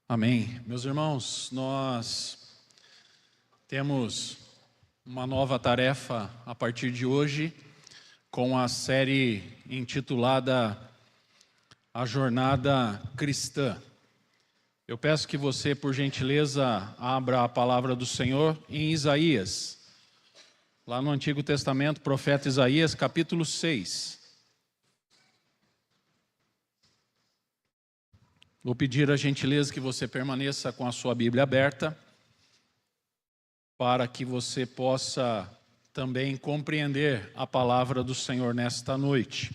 Amém. Meus irmãos, nós temos uma nova tarefa a partir de hoje, com a série intitulada A Jornada Cristã. Eu peço que você, por gentileza, abra a palavra do Senhor em Isaías, lá no Antigo Testamento, profeta Isaías, capítulo 6. Vou pedir a gentileza que você permaneça com a sua Bíblia aberta, para que você possa também compreender a palavra do Senhor nesta noite.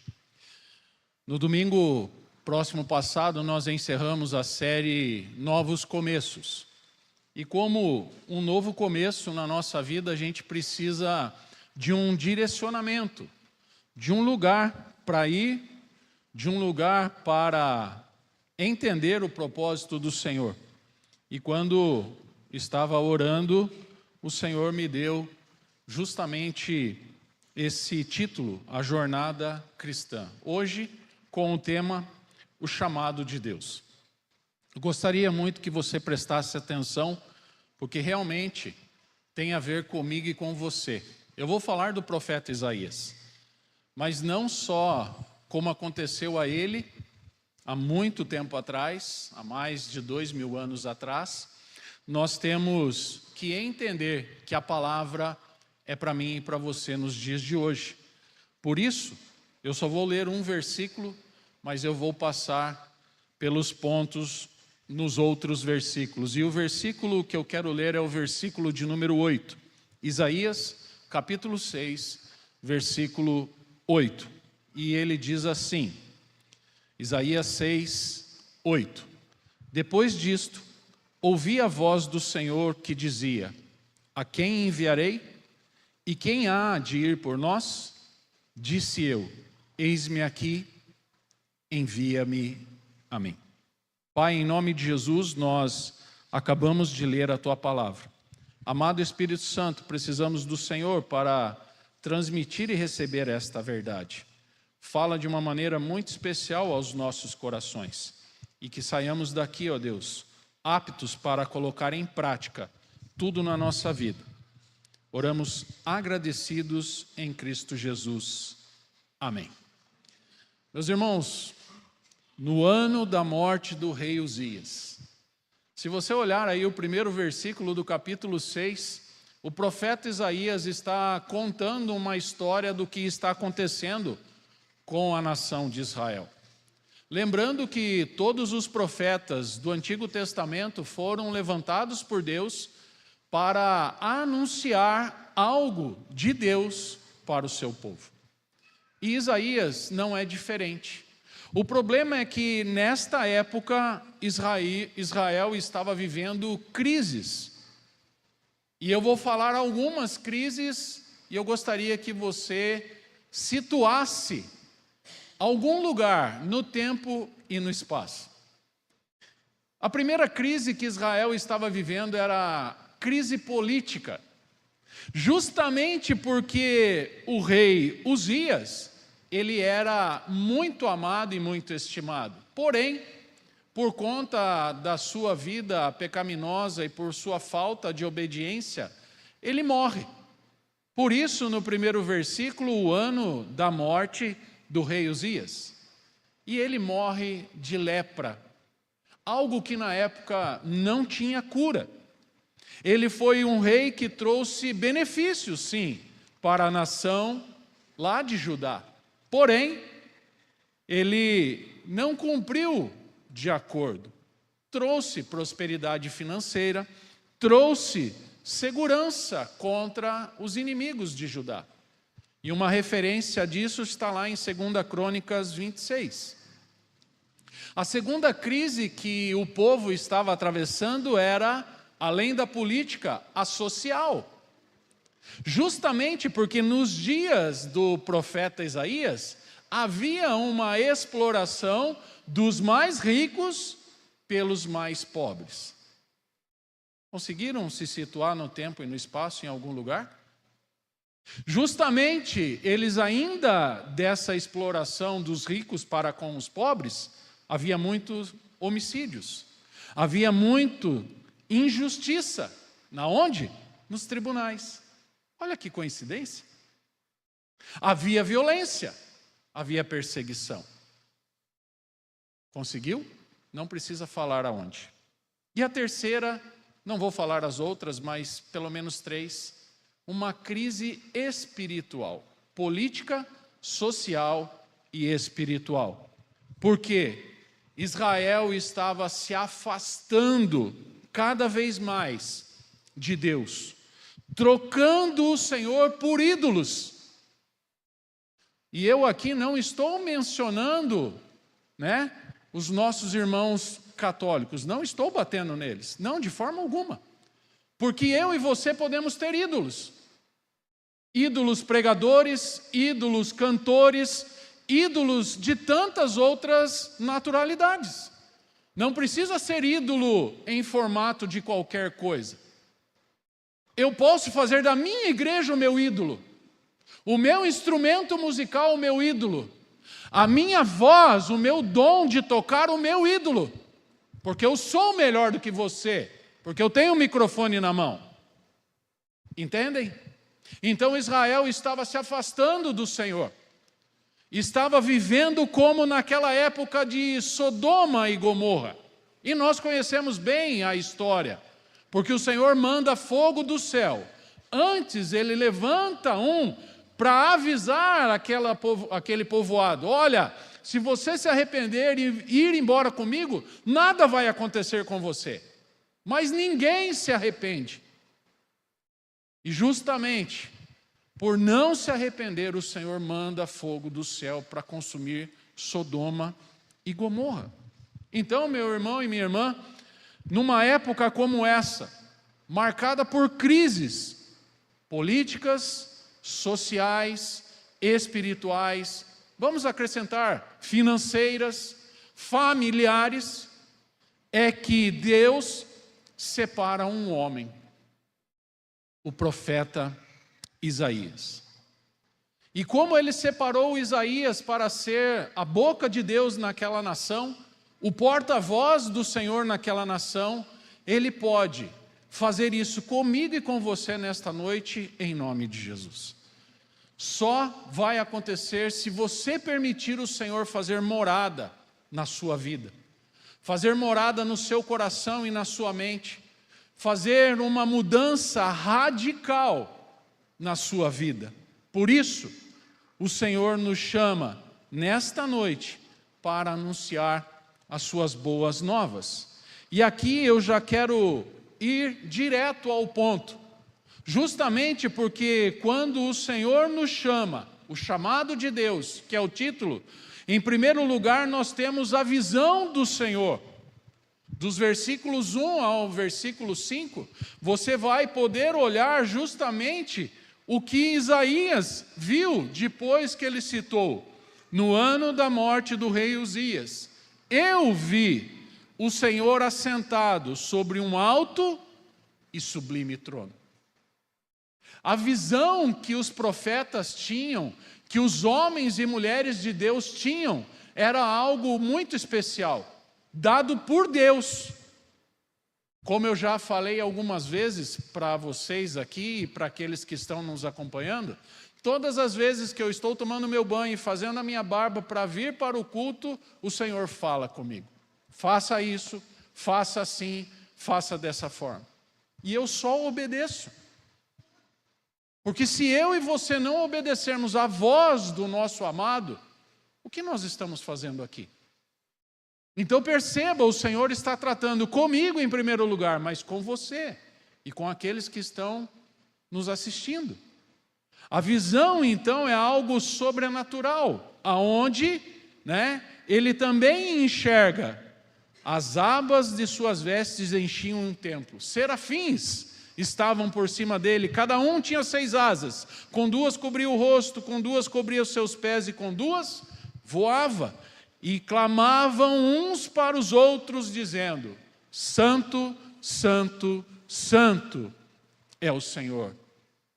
No domingo próximo passado, nós encerramos a série Novos Começos. E como um novo começo na nossa vida, a gente precisa de um direcionamento, de um lugar para ir, de um lugar para entender o propósito do Senhor. E quando estava orando, o Senhor me deu justamente esse título, A Jornada Cristã. Hoje, com o tema, o chamado de Deus. Eu gostaria muito que você prestasse atenção, porque realmente tem a ver comigo e com você. Eu vou falar do profeta Isaías, mas não só como aconteceu a ele, há muito tempo atrás, há mais de 2000 anos atrás, nós temos que entender que a palavra é para mim e para você nos dias de hoje. Por isso, eu só vou ler um versículo, mas eu vou passar pelos pontos nos outros versículos. E o versículo que eu quero ler é o versículo de número 8. Isaías, capítulo 6, versículo 8. E ele diz assim, Isaías 6, 8. Depois disto, ouvi a voz do Senhor que dizia, a quem enviarei? E quem há de ir por nós? Disse eu, eis-me aqui, envia-me a mim. Pai, em nome de Jesus, nós acabamos de ler a Tua palavra. Amado Espírito Santo, precisamos do Senhor para transmitir e receber esta verdade. Fala de uma maneira muito especial aos nossos corações. E que saiamos daqui, ó Deus, aptos para colocar em prática tudo na nossa vida. Oramos agradecidos em Cristo Jesus. Amém. Meus irmãos, no ano da morte do rei Uzias, se você olhar aí o primeiro versículo do capítulo 6, o profeta Isaías está contando uma história do que está acontecendo com a nação de Israel. Lembrando que todos os profetas do Antigo Testamento foram levantados por Deus para anunciar algo de Deus para o seu povo. E Isaías não é diferente. O problema é que nesta época Israel estava vivendo crises. E eu vou falar algumas crises e eu gostaria que você situasse algum lugar no tempo e no espaço. A primeira crise que Israel estava vivendo era a crise política. Justamente porque o rei Uzias, ele era muito amado e muito estimado. Porém, por conta da sua vida pecaminosa e por sua falta de obediência, ele morre. Por isso, no primeiro versículo, o ano da morte do rei Uzias. E ele morre de lepra, algo que na época não tinha cura. Ele foi um rei que trouxe benefícios, sim, para a nação lá de Judá. Porém, ele não cumpriu de acordo. Trouxe prosperidade financeira, trouxe segurança contra os inimigos de Judá. E uma referência disso está lá em 2 Crônicas 26. A segunda crise que o povo estava atravessando era, além da política, a social. Justamente porque nos dias do profeta Isaías, havia uma exploração dos mais ricos pelos mais pobres. Conseguiram se situar no tempo e no espaço em algum lugar? Justamente, eles ainda dessa exploração dos ricos para com os pobres, havia muitos homicídios. Havia muito injustiça. Na onde? Nos tribunais. Olha que coincidência. Havia violência, havia perseguição. Conseguiu? Não precisa falar aonde. E a terceira, não vou falar as outras, mas pelo menos 3, uma crise espiritual, política, social e espiritual. Porque Israel estava se afastando cada vez mais de Deus, trocando o Senhor por ídolos. E eu aqui não estou mencionando, os nossos irmãos católicos, não estou batendo neles, não, de forma alguma. Porque eu e você podemos ter ídolos. Ídolos pregadores, ídolos cantores, ídolos de tantas outras naturalidades. Não precisa ser ídolo em formato de qualquer coisa. Eu posso fazer da minha igreja o meu ídolo, o meu instrumento musical o meu ídolo, a minha voz, o meu dom de tocar o meu ídolo, porque eu sou melhor do que você, porque eu tenho um microfone na mão. Entendem? Então Israel estava se afastando do Senhor, estava vivendo como naquela época de Sodoma e Gomorra. E nós conhecemos bem a história, porque o Senhor manda fogo do céu. Antes ele levanta para avisar aquele povoado: olha, se você se arrepender e ir embora comigo, nada vai acontecer com você. Mas ninguém se arrepende. E justamente por não se arrepender, o Senhor manda fogo do céu para consumir Sodoma e Gomorra. Então, meu irmão e minha irmã, numa época como essa, marcada por crises políticas, sociais, espirituais, vamos acrescentar financeiras, familiares, é que Deus separa um homem, o profeta Isaías. E como ele separou Isaías para ser a boca de Deus naquela nação, o porta-voz do Senhor naquela nação, ele pode fazer isso comigo e com você nesta noite, em nome de Jesus. Só vai acontecer se você permitir o Senhor fazer morada na sua vida, fazer morada no seu coração e na sua mente, fazer uma mudança radical na sua vida. Por isso, o Senhor nos chama nesta noite para anunciar as suas boas novas. E aqui eu já quero ir direto ao ponto, justamente porque quando o Senhor nos chama, o chamado de Deus, que é o título, em primeiro lugar nós temos a visão do Senhor. Dos versículos 1 ao versículo 5, você vai poder olhar justamente o que Isaías viu depois que ele citou: no ano da morte do rei Uzias, eu vi o Senhor assentado sobre um alto e sublime trono. A visão que os profetas tinham, que os homens e mulheres de Deus tinham, era algo muito especial, dado por Deus. Como eu já falei algumas vezes para vocês aqui e para aqueles que estão nos acompanhando, todas as vezes que eu estou tomando meu banho e fazendo a minha barba para vir para o culto, o Senhor fala comigo: faça isso, faça assim, faça dessa forma. E eu só obedeço. Porque se eu e você não obedecermos à voz do nosso amado, o que nós estamos fazendo aqui? Então perceba, o Senhor está tratando comigo em primeiro lugar, mas com você e com aqueles que estão nos assistindo. A visão então é algo sobrenatural, aonde, ele também enxerga as abas de suas vestes enchiam um templo. Serafins estavam por cima dele, cada um tinha 6 asas, com 2 cobria o rosto, com 2 cobria os seus pés e com 2 voava. E clamavam uns para os outros, dizendo: Santo, Santo, Santo é o Senhor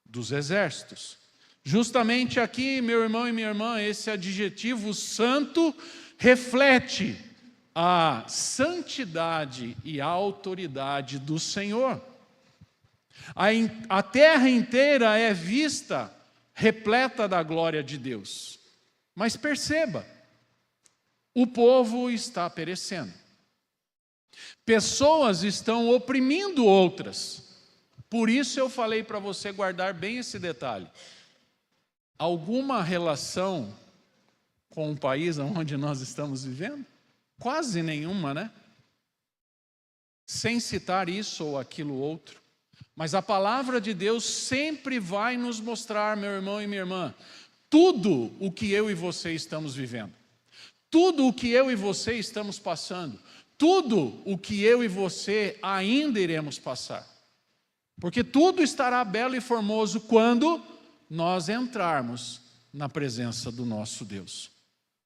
dos exércitos. Justamente aqui, meu irmão e minha irmã, esse adjetivo santo reflete a santidade e a autoridade do Senhor. A terra inteira é vista repleta da glória de Deus. Mas perceba, o povo está perecendo. Pessoas estão oprimindo outras. Por isso eu falei para você guardar bem esse detalhe. Alguma relação com o país onde nós estamos vivendo? Quase nenhuma, né? Sem citar isso ou aquilo outro. Mas a palavra de Deus sempre vai nos mostrar, meu irmão e minha irmã, tudo o que eu e você estamos vivendo. Tudo o que eu e você estamos passando. Tudo o que eu e você ainda iremos passar. Porque tudo estará belo e formoso quando nós entrarmos na presença do nosso Deus.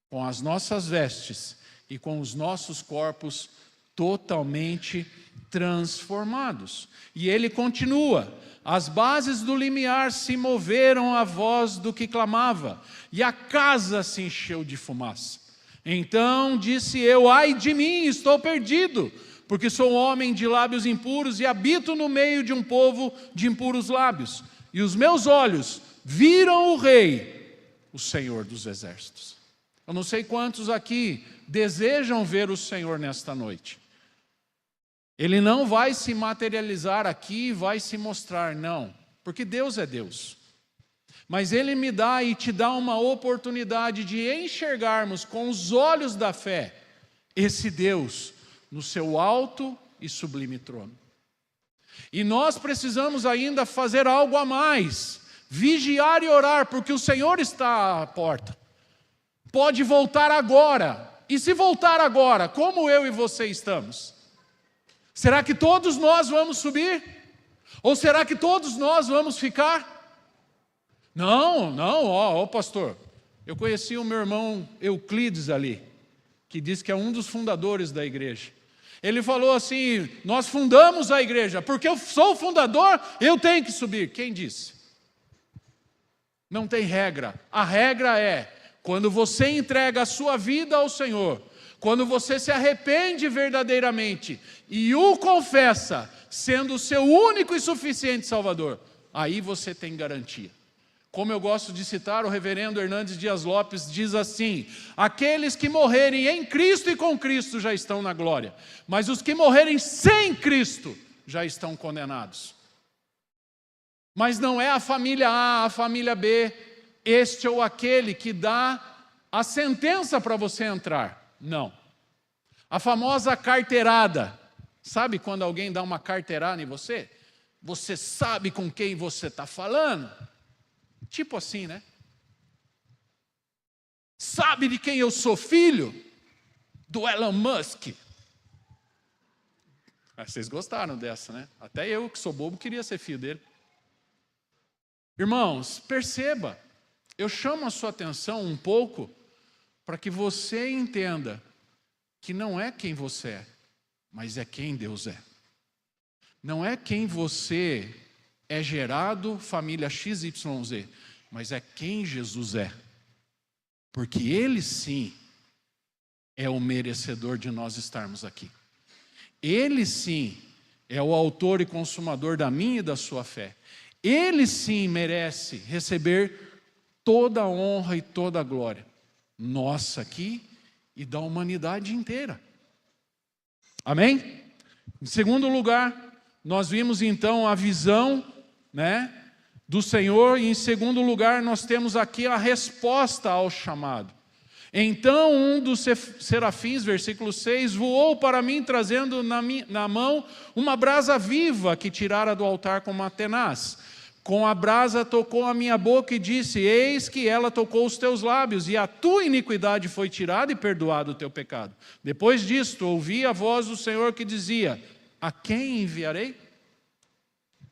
Com as nossas vestes e com os nossos corpos totalmente transformados. E ele continua: as bases do limiar se moveram à voz do que clamava, e a casa se encheu de fumaça. Então disse eu: ai de mim, estou perdido, porque sou homem de lábios impuros e habito no meio de um povo de impuros lábios. E os meus olhos viram o Rei, o Senhor dos Exércitos. Eu não sei quantos aqui desejam ver o Senhor nesta noite. Ele não vai se materializar aqui e vai se mostrar, não. Porque Deus é Deus. Mas Ele me dá e te dá uma oportunidade de enxergarmos com os olhos da fé esse Deus no seu alto e sublime trono. E nós precisamos ainda fazer algo a mais. Vigiar e orar, porque o Senhor está à porta. Pode voltar agora. E se voltar agora, como eu e você estamos? Será que todos nós vamos subir? Ou será que todos nós vamos ficar? Não, ó pastor, eu conheci o meu irmão Euclides ali, que diz que é um dos fundadores da igreja. Ele falou assim: nós fundamos a igreja, porque eu sou o fundador, eu tenho que subir. Quem disse? Não tem regra. A regra é, quando você entrega a sua vida ao Senhor, quando você se arrepende verdadeiramente e o confessa, sendo o seu único e suficiente Salvador, aí você tem garantia. Como eu gosto de citar, o reverendo Hernandes Dias Lopes diz assim: aqueles que morrerem em Cristo e com Cristo já estão na glória, mas os que morrerem sem Cristo já estão condenados. Mas não é a família A, a família B, este ou aquele que dá a sentença para você entrar. Não. A famosa carteirada. Sabe quando alguém dá uma carteirada em você? Você sabe com quem você está falando? Tipo assim, né? Sabe de quem eu sou filho? Do Elon Musk. Vocês gostaram dessa, né? Até eu, que sou bobo, queria ser filho dele. Irmãos, perceba, eu chamo a sua atenção um pouco para que você entenda que não é quem você é, mas é quem Deus é. Não é quem você é gerado, família XYZ, mas é quem Jesus é. Porque Ele sim é o merecedor de nós estarmos aqui. Ele sim é o autor e consumador da minha e da sua fé. Ele sim merece receber toda a honra e toda a glória. Nossa aqui e da humanidade inteira. Amém? Em segundo lugar, nós vimos então a visão, né, do Senhor, e em segundo lugar nós temos aqui a resposta ao chamado. Então um dos serafins, versículo 6, voou para mim trazendo na mão uma brasa viva que tirara do altar com uma tenaz. Com a brasa tocou a minha boca e disse: eis que ela tocou os teus lábios, e a tua iniquidade foi tirada e perdoado o teu pecado. Depois disto, ouvi a voz do Senhor que dizia: a quem enviarei?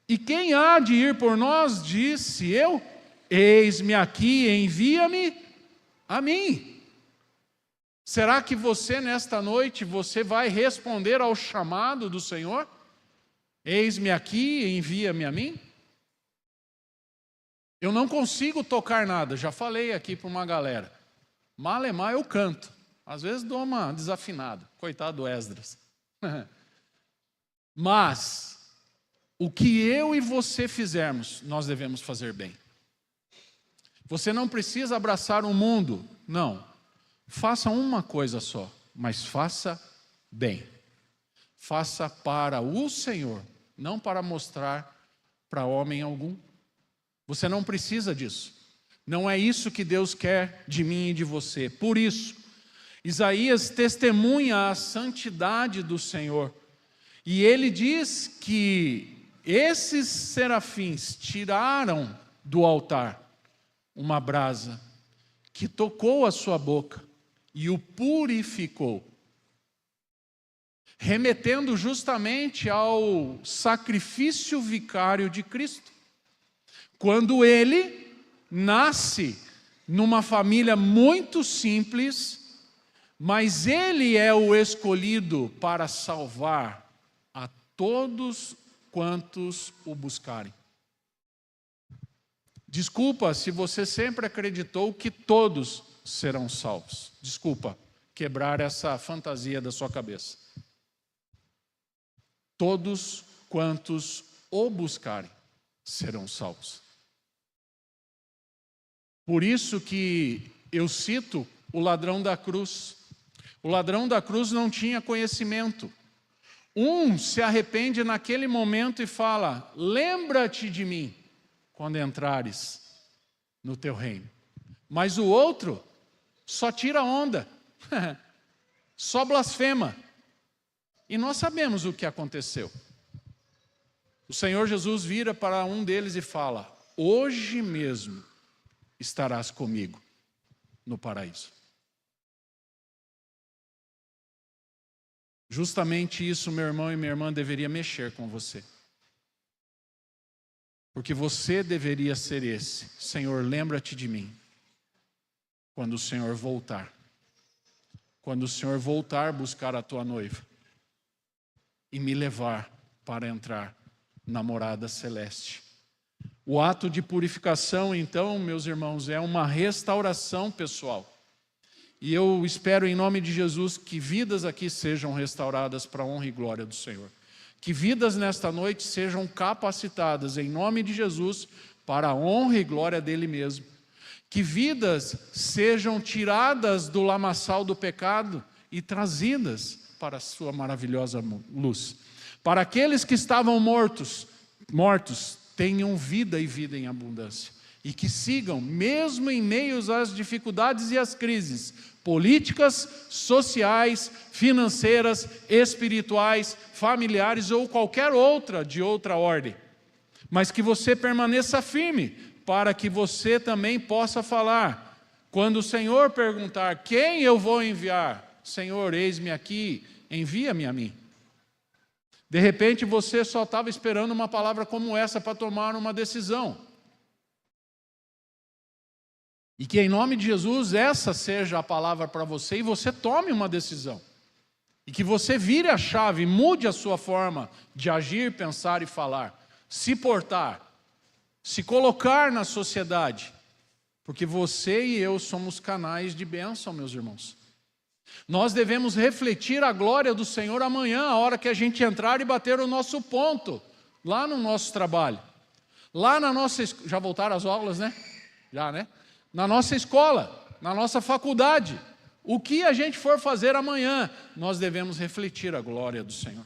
E quem há de ir por nós? Disse eu: eis-me aqui, envia-me a mim. Será que você, nesta noite, você vai responder ao chamado do Senhor? Eis-me aqui, envia-me a mim? Eu não consigo tocar nada, já falei aqui para uma galera. Malemar eu canto, Às vezes dou uma desafinada, coitado do Esdras. Mas o que eu e você fizermos, nós devemos fazer bem. Você não precisa abraçar o mundo, não. Faça uma coisa só, mas faça bem. Faça para o Senhor, não para mostrar para homem algum. Você não precisa disso. Não é isso que Deus quer de mim e de você. Por isso, Isaías testemunha a santidade do Senhor. E ele diz que esses serafins tiraram do altar uma brasa que tocou a sua boca e o purificou, remetendo justamente ao sacrifício vicário de Cristo. Quando ele nasce numa família muito simples, mas ele é o escolhido para salvar a todos quantos o buscarem. Desculpa se você sempre acreditou que todos serão salvos. Desculpa quebrar essa fantasia da sua cabeça. Todos quantos o buscarem serão salvos. Por isso que eu cito o ladrão da cruz. O ladrão da cruz não tinha conhecimento. Um se arrepende naquele momento e fala: lembra-te de mim quando entrares no teu reino. Mas o outro só tira onda, só blasfema. E nós sabemos o que aconteceu. O Senhor Jesus vira para um deles e fala: hoje mesmo estarás comigo no paraíso. Justamente isso, meu irmão e minha irmã, deveria mexer com você. Porque você deveria ser esse: Senhor, lembra-te de mim quando o Senhor voltar. Quando o Senhor voltar buscar a tua noiva e me levar para entrar na morada celeste. O ato de purificação, então, meus irmãos, é uma restauração pessoal. E eu espero, em nome de Jesus, que vidas aqui sejam restauradas para a honra e glória do Senhor. Que vidas nesta noite sejam capacitadas, em nome de Jesus, para a honra e glória dele mesmo. Que vidas sejam tiradas do lamaçal do pecado e trazidas para a sua maravilhosa luz. Para aqueles que estavam mortos, tenham vida e vida em abundância. E que sigam, mesmo em meio às dificuldades e às crises políticas, sociais, financeiras, espirituais, familiares ou qualquer outra de outra ordem. Mas que você permaneça firme, para que você também possa falar. Quando o Senhor perguntar: quem eu vou enviar? Senhor, eis-me aqui, envia-me a mim. De repente você só estava esperando uma palavra como essa para tomar uma decisão. E que em nome de Jesus essa seja a palavra para você e você tome uma decisão. E que você vire a chave, mude a sua forma de agir, pensar e falar. Se portar, se colocar na sociedade. Porque você e eu somos canais de bênção, meus irmãos. Nós devemos refletir a glória do Senhor amanhã, a hora que a gente entrar e bater o nosso ponto, lá no nosso trabalho. Lá na nossa... Já voltaram as aulas, né? Já, né? Na nossa escola, na nossa faculdade. O que a gente for fazer amanhã, nós devemos refletir a glória do Senhor.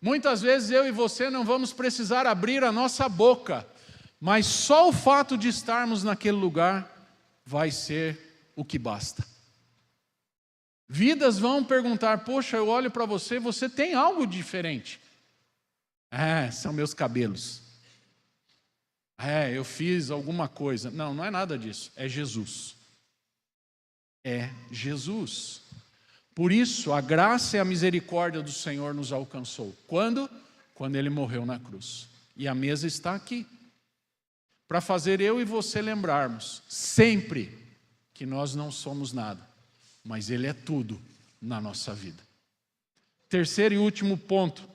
Muitas vezes eu e você não vamos precisar abrir a nossa boca, mas só o fato de estarmos naquele lugar vai ser o que basta. Vidas vão perguntar: poxa, eu olho para você, você tem algo diferente. São meus cabelos. Eu fiz alguma coisa. Não, não é nada disso, é Jesus. É Jesus. Por isso, a graça e a misericórdia do Senhor nos alcançou. Quando? Quando Ele morreu na cruz. E a mesa está aqui. Para fazer eu e você lembrarmos, sempre, que nós não somos nada, mas Ele é tudo na nossa vida. Terceiro e último ponto.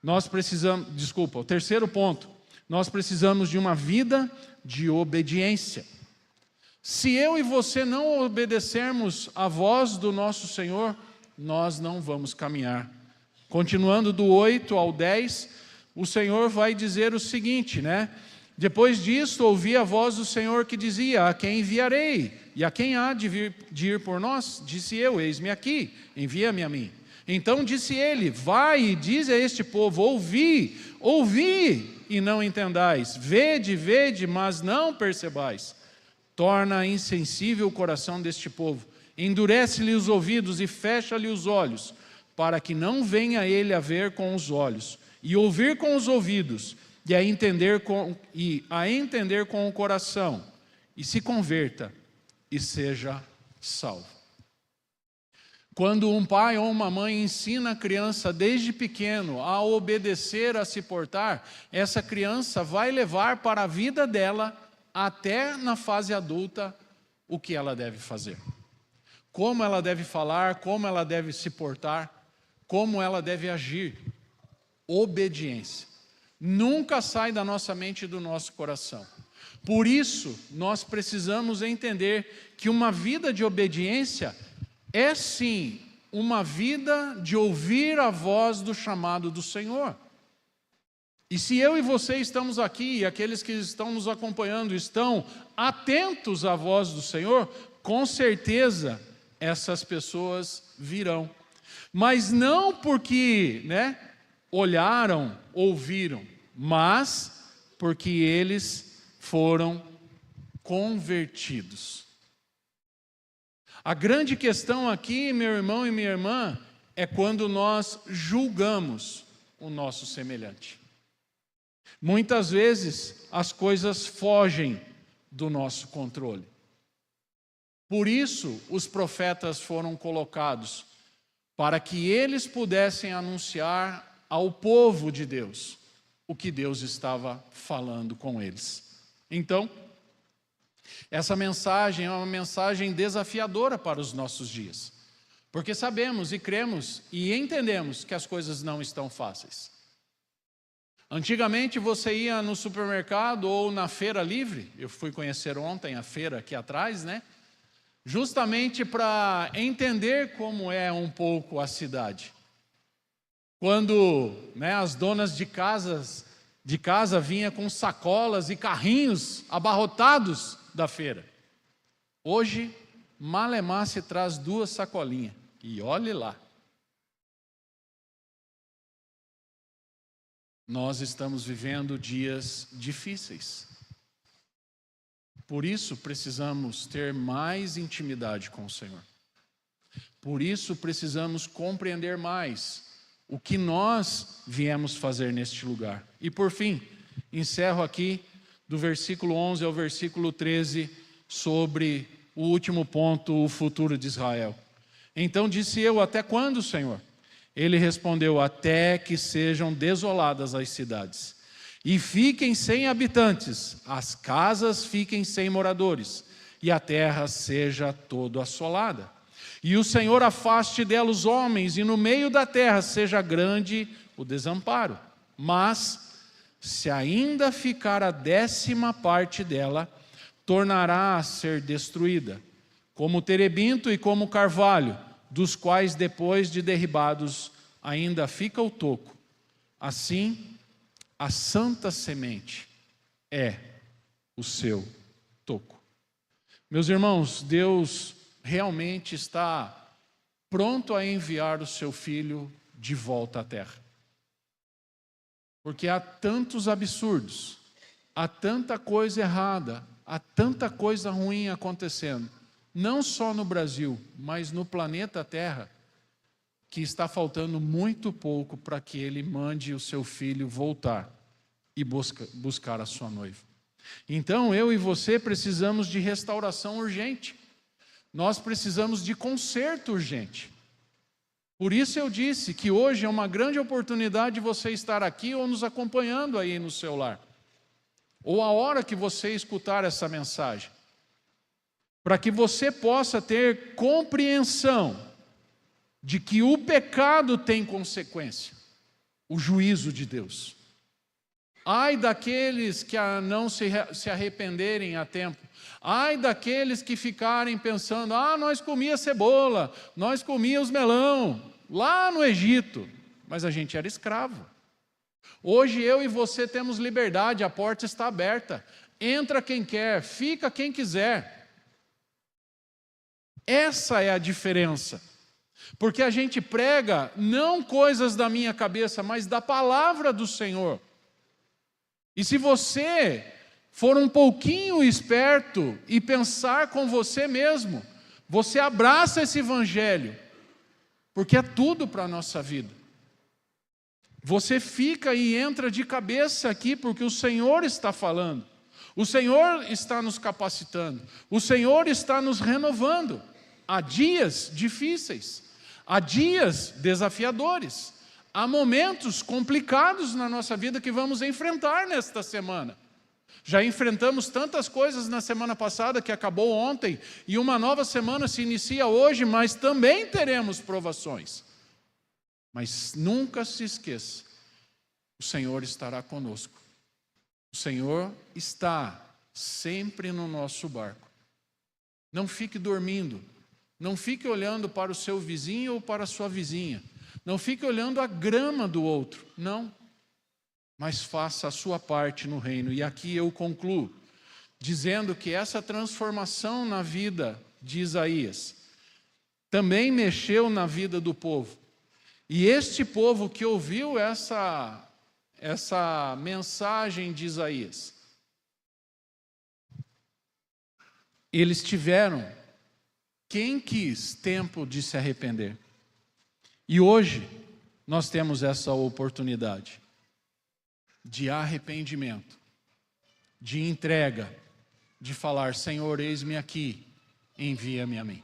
O terceiro ponto. Nós precisamos de uma vida de obediência. Se eu e você não obedecermos à voz do nosso Senhor, nós não vamos caminhar. Continuando do 8 ao 10, o Senhor vai dizer o seguinte, né? Depois disto, ouvi a voz do Senhor que dizia: a quem enviarei? E a quem há de ir por nós? Disse eu: eis-me aqui, envia-me a mim. Então disse ele: vai e diz a este povo: ouvi, ouvi, e não entendais. Vede, vede, mas não percebais. Torna insensível o coração deste povo. Endurece-lhe os ouvidos e fecha-lhe os olhos, para que não venha ele a ver com os olhos, e ouvir com os ouvidos, e a entender com o coração, e se converta, e seja salvo. Quando um pai ou uma mãe ensina a criança desde pequeno a obedecer, a se portar, essa criança vai levar para a vida dela, até na fase adulta, o que ela deve fazer. Como ela deve falar, como ela deve se portar, como ela deve agir. Obediência. Nunca sai da nossa mente e do nosso coração. Por isso, nós precisamos entender que uma vida de obediência é sim uma vida de ouvir a voz do chamado do Senhor. E se eu e você estamos aqui, e aqueles que estão nos acompanhando estão atentos à voz do Senhor, com certeza essas pessoas virão. Mas não porque, olharam, ouviram, mas porque eles foram convertidos. A grande questão aqui, meu irmão e minha irmã, é quando nós julgamos o nosso semelhante. Muitas vezes as coisas fogem do nosso controle. Por isso os profetas foram colocados, para que eles pudessem anunciar ao povo de Deus o que Deus estava falando com eles. Então, essa mensagem é uma mensagem desafiadora para os nossos dias, porque sabemos e cremos e entendemos que as coisas não estão fáceis. Antigamente você ia no supermercado ou na feira livre, eu fui conhecer ontem a feira aqui atrás, justamente para entender como é um pouco a cidade. Quando as donas de casa vinham com sacolas e carrinhos abarrotados da feira. Hoje, malemar se traz 2 sacolinhas, e olhe lá. Nós estamos vivendo dias difíceis. Por isso precisamos ter mais intimidade com o Senhor. Por isso precisamos compreender mais o que nós viemos fazer neste lugar. E por fim, encerro aqui do versículo 11 ao versículo 13 sobre o último ponto, o futuro de Israel. Então disse eu: até quando, Senhor? Ele respondeu: até que sejam desoladas as cidades, e fiquem sem habitantes, as casas fiquem sem moradores, e a terra seja toda assolada. E o Senhor afaste dela os homens, e no meio da terra seja grande o desamparo. Mas, se ainda ficar a 10ª parte dela, tornará a ser destruída, como o terebinto e como o carvalho, dos quais depois de derribados ainda fica o toco. Assim, a santa semente é o seu toco. Meus irmãos, Deus realmente está pronto a enviar o seu Filho de volta à terra. Porque há tantos absurdos, há tanta coisa errada, há tanta coisa ruim acontecendo, não só no Brasil, mas no planeta Terra, que está faltando muito pouco para que Ele mande o seu Filho voltar e buscar a sua noiva. Então, eu e você precisamos de restauração urgente. Nós precisamos de conserto urgente. Por isso eu disse que hoje é uma grande oportunidade de você estar aqui ou nos acompanhando aí no seu lar. Ou a hora que você escutar essa mensagem. Para que você possa ter compreensão de que o pecado tem consequência, o juízo de Deus. Ai daqueles que não se arrependerem a tempo. Ai daqueles que ficarem pensando, nós comíamos cebola, nós comíamos melão, lá no Egito, mas a gente era escravo. Hoje eu e você temos liberdade, a porta está aberta. Entra quem quer, fica quem quiser. Essa é a diferença. Porque a gente prega não coisas da minha cabeça, mas da palavra do Senhor. E se você for um pouquinho esperto e pensar com você mesmo, você abraça esse evangelho, porque é tudo para a nossa vida. Você fica e entra de cabeça aqui, porque o Senhor está falando. O Senhor está nos capacitando. O Senhor está nos renovando. Há dias difíceis, há dias desafiadores, há momentos complicados na nossa vida que vamos enfrentar nesta semana. Já enfrentamos tantas coisas na semana passada, que acabou ontem, e uma nova semana se inicia hoje, mas também teremos provações. Mas nunca se esqueça, o Senhor estará conosco. O Senhor está sempre no nosso barco. Não fique dormindo, não fique olhando para o seu vizinho ou para a sua vizinha, não fique olhando a grama do outro, não. Mas faça a sua parte no reino. E aqui eu concluo, dizendo que essa transformação na vida de Isaías também mexeu na vida do povo. E este povo que ouviu essa mensagem de Isaías, eles tiveram, quem quis, tempo de se arrepender. E hoje nós temos essa oportunidade de arrependimento, de entrega, de falar, Senhor, eis-me aqui, envia-me a mim.